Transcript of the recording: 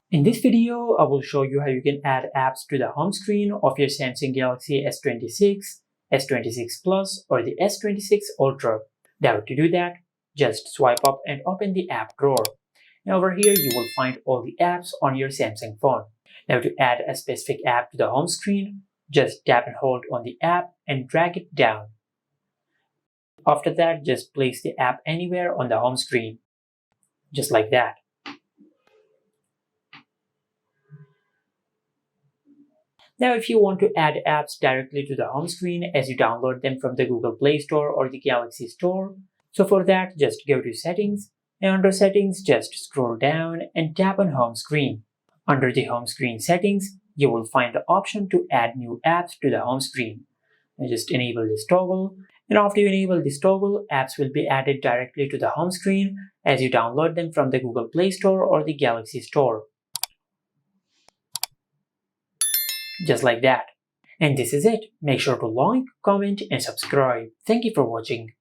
In this video, I will show you how you can add apps to the home screen of your Samsung Galaxy S26, S26 Plus, or the S26 Ultra. Now to do that, just swipe up and open the app drawer. Now over here, you will find all the apps on your Samsung phone. Now to add a specific app to the home screen, just tap and hold on the app and drag it down. After that, just place the app anywhere on the home screen, just like that. Now, if you want to add apps directly to the home screen as you download them from the Google Play Store or the Galaxy Store, so for that, just go to Settings, and under Settings, just scroll down and tap on Home Screen. Under the Home Screen settings, you will find the option to add new apps to the home screen. And just enable this toggle, and after you enable this toggle, apps will be added directly to the home screen as you download them from the Google Play Store or the Galaxy Store. Just like that. And this is it. Make sure to like, comment, and subscribe. Thank you for watching.